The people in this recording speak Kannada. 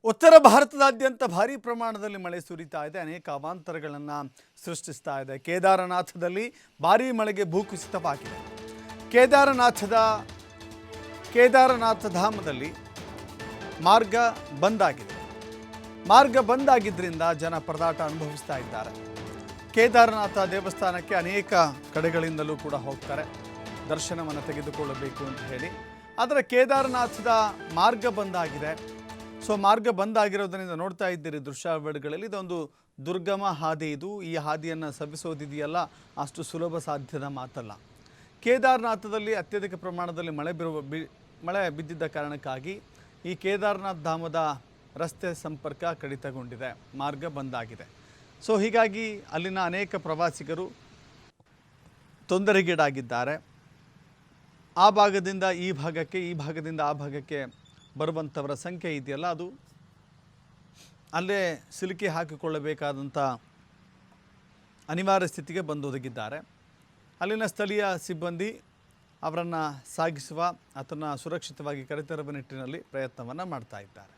ಉತ್ತರ ಭಾರತದಾದ್ಯಂತ ಭಾರೀ ಪ್ರಮಾಣದಲ್ಲಿ ಮಳೆ ಸುರಿತಾ ಇದೆ. ಅನೇಕ ಅವಾಂತರಗಳನ್ನು ಸೃಷ್ಟಿಸ್ತಾ ಇದೆ. ಕೇದಾರನಾಥದಲ್ಲಿ ಭಾರೀ ಮಳೆಗೆ ಭೂಕುಸಿತವಾಗಿದೆ. ಕೇದಾರನಾಥ ಧಾಮದಲ್ಲಿ ಮಾರ್ಗ ಬಂದ್ ಆಗಿದ್ದರಿಂದ ಜನ ಪರದಾಟ ಅನುಭವಿಸ್ತಾ ಇದ್ದಾರೆ. ಕೇದಾರನಾಥ ದೇವಸ್ಥಾನಕ್ಕೆ ಅನೇಕ ಕಡೆಗಳಿಂದಲೂ ಕೂಡ ಹೋಗ್ತಾರೆ ದರ್ಶನವನ್ನು ತೆಗೆದುಕೊಳ್ಳಬೇಕು ಅಂತ ಹೇಳಿ. ಆದರೆ ಕೇದಾರನಾಥದ ಮಾರ್ಗ ಬಂದಾಗಿದೆ. ಸೊ ಮಾರ್ಗ ಬಂದಾಗಿರೋದರಿಂದ ನೋಡ್ತಾ ಇದ್ದೀರಿ ದೃಶ್ಯಾವಳಿಗಳಲ್ಲಿ, ಇದೊಂದು ದುರ್ಗಮ ಹಾದಿ. ಈ ಹಾದಿಯನ್ನು ಸವಿಸೋದಿದೆಯಲ್ಲ, ಅಷ್ಟು ಸುಲಭ ಸಾಧ್ಯದ ಮಾತಲ್ಲ. ಕೇದಾರನಾಥದಲ್ಲಿ ಅತ್ಯಧಿಕ ಪ್ರಮಾಣದಲ್ಲಿ ಮಳೆ ಬಿದ್ದಿದ್ದ ಕಾರಣಕ್ಕಾಗಿ ಈ ಕೇದಾರನಾಥ ಧಾಮದ ರಸ್ತೆ ಸಂಪರ್ಕ ಕಡಿತಗೊಂಡಿದೆ, ಮಾರ್ಗ ಬಂದಾಗಿದೆ. ಸೊ ಹೀಗಾಗಿ ಅಲ್ಲಿನ ಅನೇಕ ಪ್ರವಾಸಿಗರು ತೊಂದರೆಗೀಡಾಗಿದ್ದಾರೆ. ಆ ಭಾಗದಿಂದ ಈ ಭಾಗಕ್ಕೆ, ಈ ಭಾಗದಿಂದ ಆ ಭಾಗಕ್ಕೆ ಬರುವಂಥವರ ಸಂಖ್ಯೆ ಇದೆಯಲ್ಲ, ಅದು ಅಲ್ಲೇ ಸಿಲುಕಿ ಹಾಕಿಕೊಳ್ಳಬೇಕಾದಂಥ ಅನಿವಾರ್ಯ ಸ್ಥಿತಿಗೆ ಬಂದೊದಗಿದ್ದಾರೆ. ಅಲ್ಲಿನ ಸ್ಥಳೀಯ ಸಿಬ್ಬಂದಿ ಅವರನ್ನು ಸಾಗಿಸುವ, ಅದನ್ನು ಸುರಕ್ಷಿತವಾಗಿ ಕರೆತರುವ ನಿಟ್ಟಿನಲ್ಲಿ ಪ್ರಯತ್ನವನ್ನು ಮಾಡ್ತಾ ಇದ್ದಾರೆ.